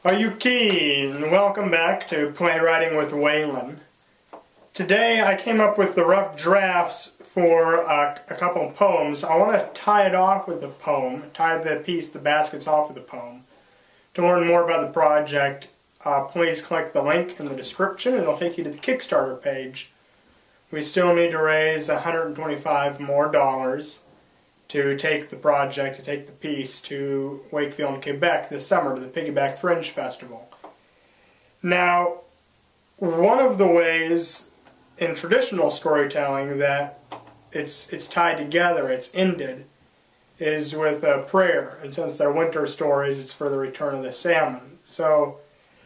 Are you keen? Welcome back to Playwriting with Waylon. Today I came up with the rough drafts for a couple of poems. I want to tie it off with the poem, tie the piece, the baskets off with the poem. To learn more about the project, please click the link in the description. It'll take you to the Kickstarter page. We still need to raise $125 more to take the project, to take the piece to Wakefield, Quebec this summer to the Piggyback Fringe Festival. Now, one of the ways in traditional storytelling that it's tied together, it's ended, is with a prayer. And since they're winter stories, it's for the return of the salmon. So,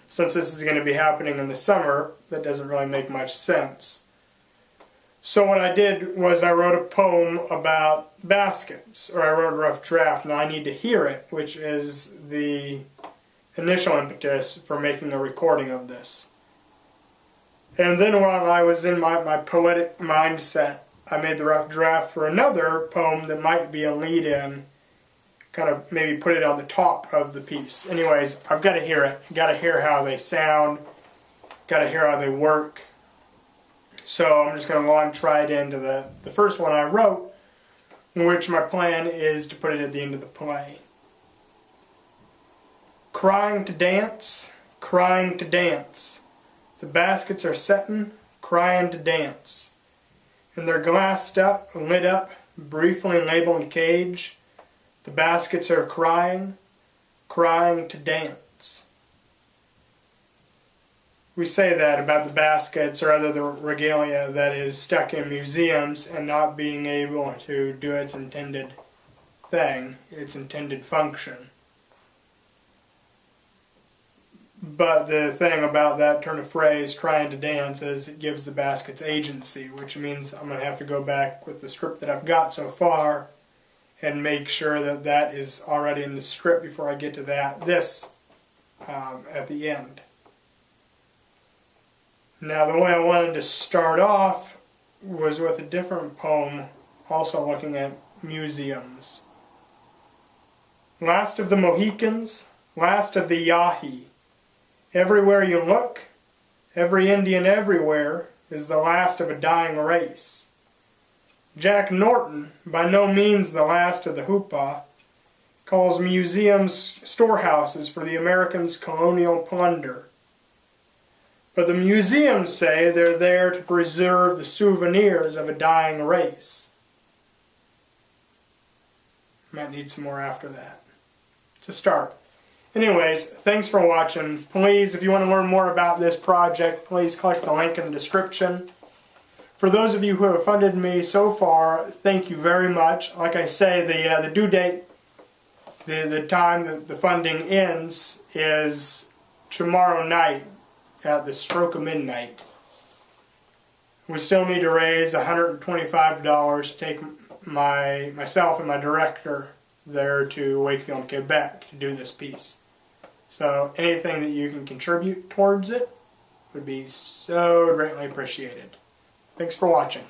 since this is going to be happening in the summer, that doesn't really make much sense. So what I did was I wrote a poem about baskets, or I wrote a rough draft, and I need to hear it, which is the initial impetus for making a recording of this. And then while I was in my poetic mindset, I made the rough draft for another poem that might be a lead-in, kind of maybe put it on the top of the piece. Anyways, I've got to hear it. I've got to hear how they sound, got to hear how they work. So I'm just going to launch right into the first one I wrote, in which my plan is to put it at the end of the play. Crying to dance, crying to dance. The baskets are settin', crying to dance. And they're glassed up, lit up, briefly labeled cage. The baskets are crying, crying to dance. We say that about the baskets or other the regalia that is stuck in museums and not being able to do its intended thing, its intended function. But the thing about that turn of phrase, crying to dance, is it gives the baskets agency, which means I'm going to have to go back with the script that I've got so far and make sure that that is already in the script before I get to this at the end. Now, the way I wanted to start off was with a different poem, also looking at museums. Last of the Mohicans, last of the Yahi. Everywhere you look, every Indian everywhere is the last of a dying race. Jack Norton, by no means the last of the Hupa, calls museums storehouses for the Americans' colonial plunder. But the museums say they're there to preserve the souvenirs of a dying race. Might need some more after that to start. Anyways, thanks for watching. Please, if you want to learn more about this project, please click the link in the description. For those of you who have funded me so far, thank you very much. Like I say, the due date, the time that the funding ends is tomorrow night at the stroke of midnight. We still need to raise $125 to take myself and my director there to Wakefield, Quebec to do this piece. So anything that you can contribute towards it would be so greatly appreciated. Thanks for watching.